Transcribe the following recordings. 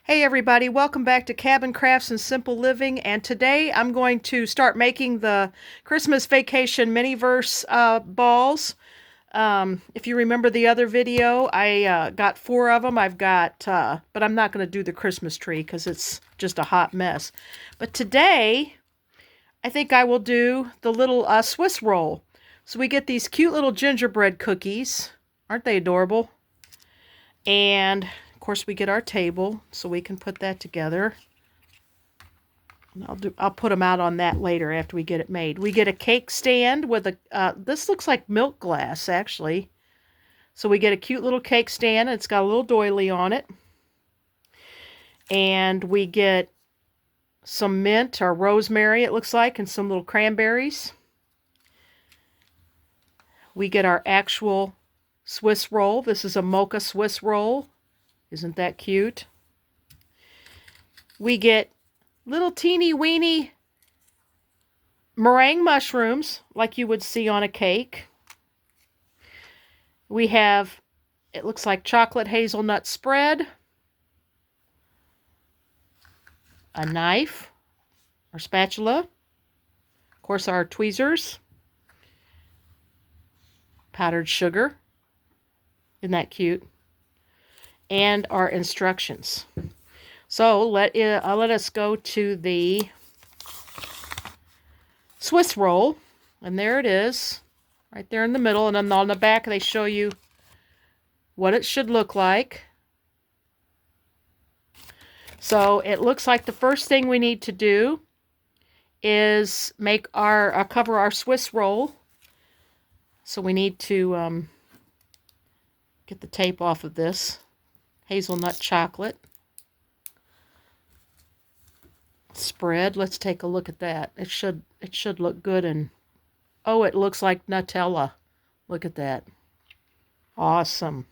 Hey everybody, welcome back to Cabin Crafts and Simple Living, and today I'm going to start making the Christmas Vacation Miniverse balls. If you remember the other video, I got 4 of them. But I'm not going to do the Christmas tree because it's just a hot mess. But today, I think I will do the little Swiss roll. So we get these cute little gingerbread cookies. Aren't they adorable? And of course we get our table so we can put that together. I'll put them out on that later after we get it made. We get a cake stand with this looks like milk glass actually. So we get a cute little cake stand. It's got a little doily on it. And we get some mint or rosemary it looks like, and some little cranberries. We get our actual Swiss roll. This is a mocha Swiss roll. Isn't that cute? We get little teeny weeny meringue mushrooms like you would see on a cake. We have, it looks like chocolate hazelnut spread, a knife or spatula, of course our tweezers, powdered sugar, isn't that cute, and our instructions. So let us go to the Swiss roll, and there it is, right there in the middle, and then on the back they show you what it should look like. So it looks like the first thing we need to do is make our cover our Swiss roll. So we need to get the tape off of this. Hazelnut chocolate spread. Let's take a look at that. It should look good, and oh, it looks like Nutella. Look at that. Awesome.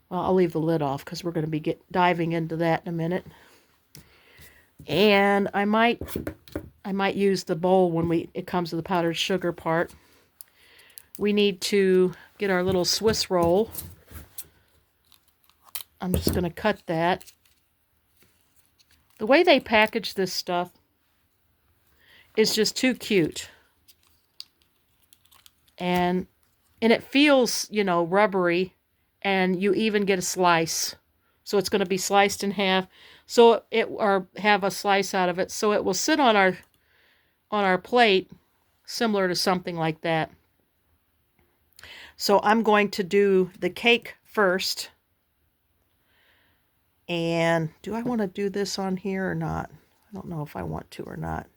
Well, I'll leave the lid off because we're going to be diving into that in a minute. And I might use the bowl when it comes to the powdered sugar part. We need to get our little Swiss roll. I'm just going to cut that. The way they package this stuff is just too cute. And it feels, rubbery, and you even get a slice. So it's going to be sliced in half. Or have a slice out of it, so it will sit on our plate, similar to something like that. So I'm going to do the cake first. And do I want to do this on here or not? I don't know if I want to or not.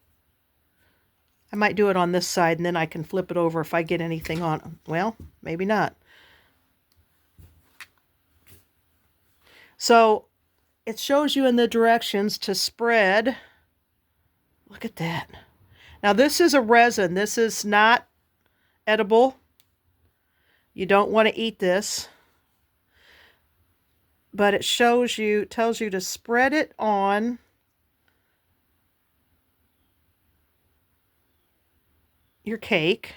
I might do it on this side, and then I can flip it over if I get anything on. Well, maybe not. So it shows you in the directions to spread. Look at that. Now this is a resin. This is not edible. You don't want to eat this. But it tells you to spread it on your cake.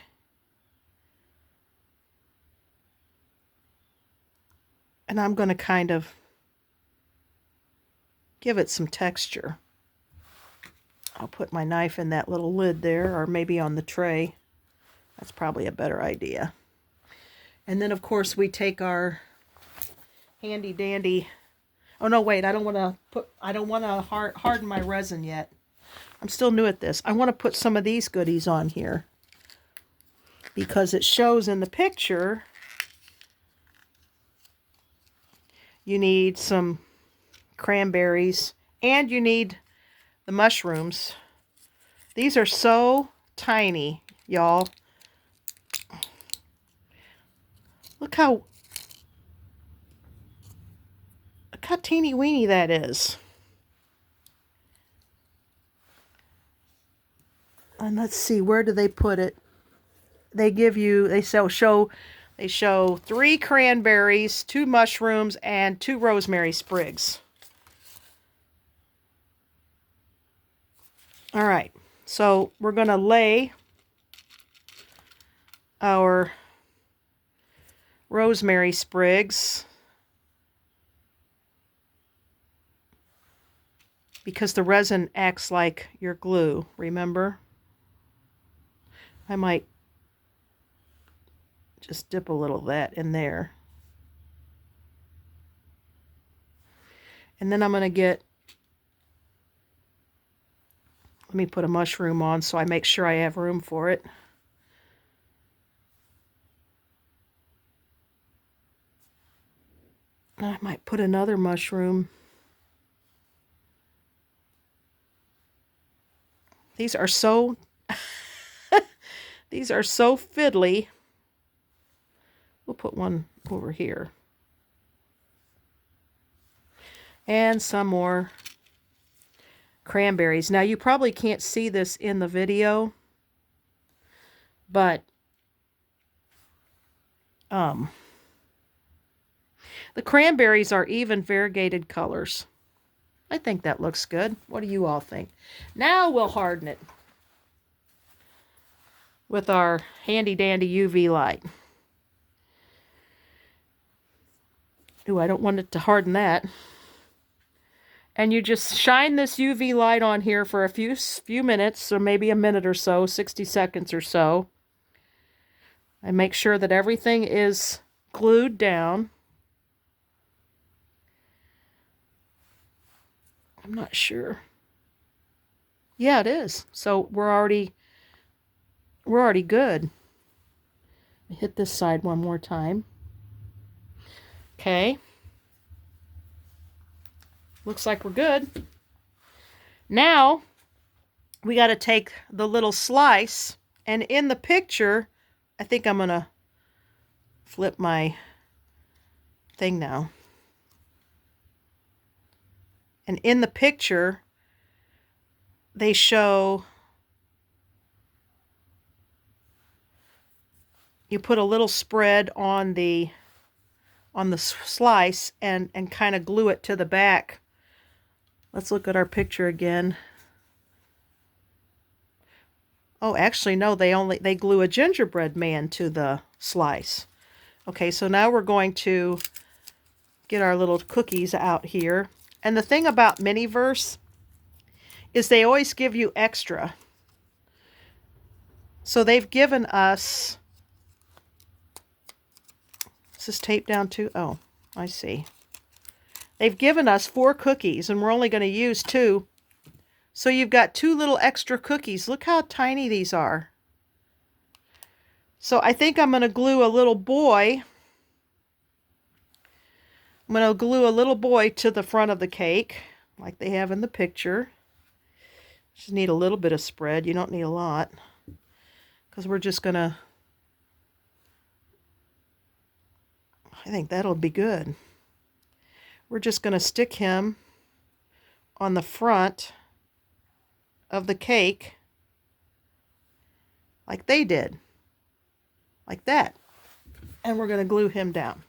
And I'm going to kind of give it some texture. I'll put my knife in that little lid there, or maybe on the tray. That's probably a better idea. And then of course we take our handy dandy. Oh no, wait, I don't want to harden my resin yet. I'm still new at this. I want to put some of these goodies on here because it shows in the picture you need some cranberries and you need the mushrooms. These are so tiny, y'all. Look how teeny weeny that is. And let's see, where do they put it? They show 3 cranberries, 2 mushrooms, and 2 rosemary sprigs. All right, so we're going to lay our rosemary sprigs because the resin acts like your glue, remember? I might just dip a little of that in there. And then I'm going to get, let me put a mushroom on so I make sure I have room for it. I might put another mushroom. These are so these are so fiddly. We'll put one over here. And some more cranberries. Now you probably can't see this in the video, but the cranberries are even variegated colors. I think that looks good. What do you all think? Now we'll harden it with our handy dandy UV light. Ooh, I don't want it to harden that. And you just shine this UV light on here for a few minutes, or maybe a minute or so, 60 seconds or so. And make sure that everything is glued down. I'm not sure. Yeah, it is. So we're already good. Hit this side one more time. Okay. Looks like we're good. Now, we got to take the little slice, and in the picture, I think I'm going to flip my thing now. And in the picture, they show you put a little spread on the slice and kind of glue it to the back. Let's look at our picture again. Oh, actually, no, they glue a gingerbread man to the slice. Okay, so now we're going to get our little cookies out here. And the thing about Miniverse is they always give you extra. So they've given us, is this tape down too? Oh, I see. They've given us 4 cookies, and we're only going to use 2. So you've got 2 little extra cookies. Look how tiny these are. So I think I'm going to glue a little boy. I'm going to glue a little boy to the front of the cake, like they have in the picture. Just need a little bit of spread. You don't need a lot, because we're just going to, I think that'll be good. We're just going to stick him on the front of the cake like they did. Like that. And we're going to glue him down.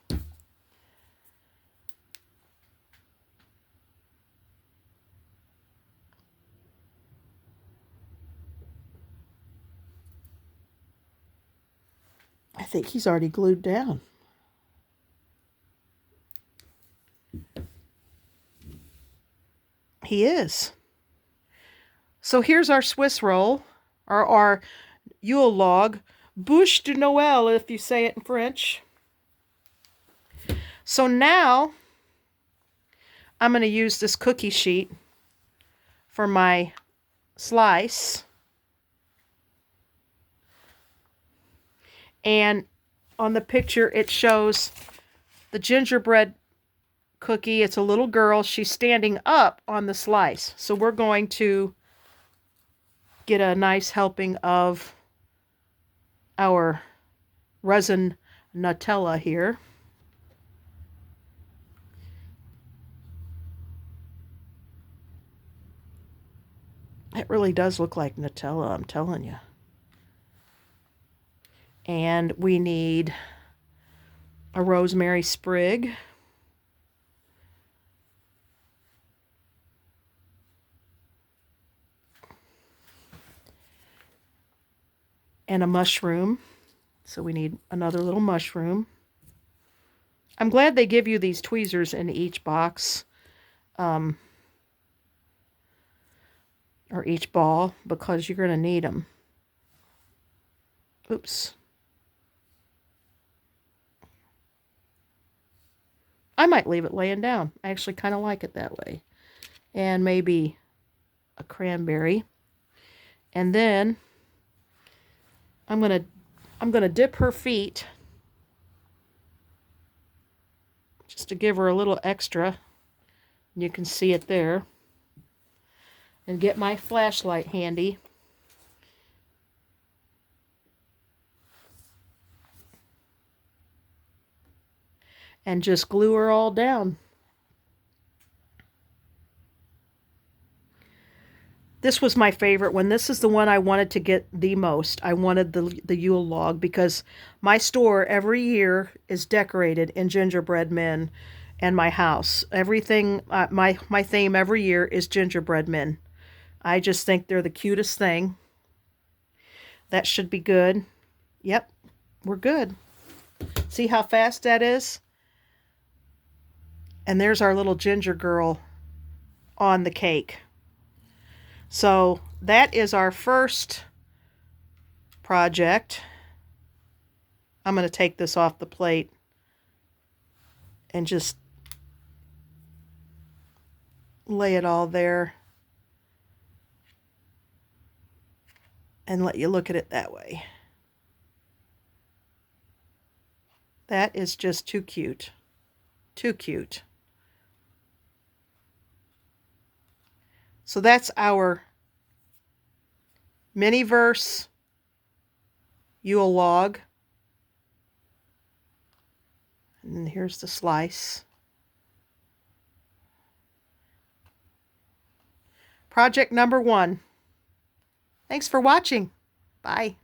I think he's already glued down. He is. So here's our Swiss roll, or our Yule log, bûche de Noël if you say it in French. So now I'm going to use this cookie sheet for my slice. And on the picture it shows the gingerbread cookie. It's a little girl. She's standing up on the slice. So we're going to get a nice helping of our resin Nutella here. It really does look like Nutella, I'm telling you. And we need a rosemary sprig. And a mushroom. So we need another little mushroom. I'm glad they give you these tweezers in each box. or each ball, because you're going to need them. Oops. I might leave it laying down. I actually kind of like it that way. And maybe a cranberry. And then I'm going to dip her feet just to give her a little extra. You can see it there. And get my flashlight handy. And just glue her all down. This was my favorite one. This is the one I wanted to get the most. I wanted the Yule log because my store every year is decorated in gingerbread men, and my house. Everything, my theme every year is gingerbread men. I just think they're the cutest thing. That should be good. Yep, we're good. See how fast that is? And there's our little ginger girl on the cake. So that is our first project. I'm going to take this off the plate and just lay it all there and let you look at it that way. That is just too cute. Too cute. So that's our Miniverse Yule log. And here's the slice. Project number 1. Thanks for watching. Bye.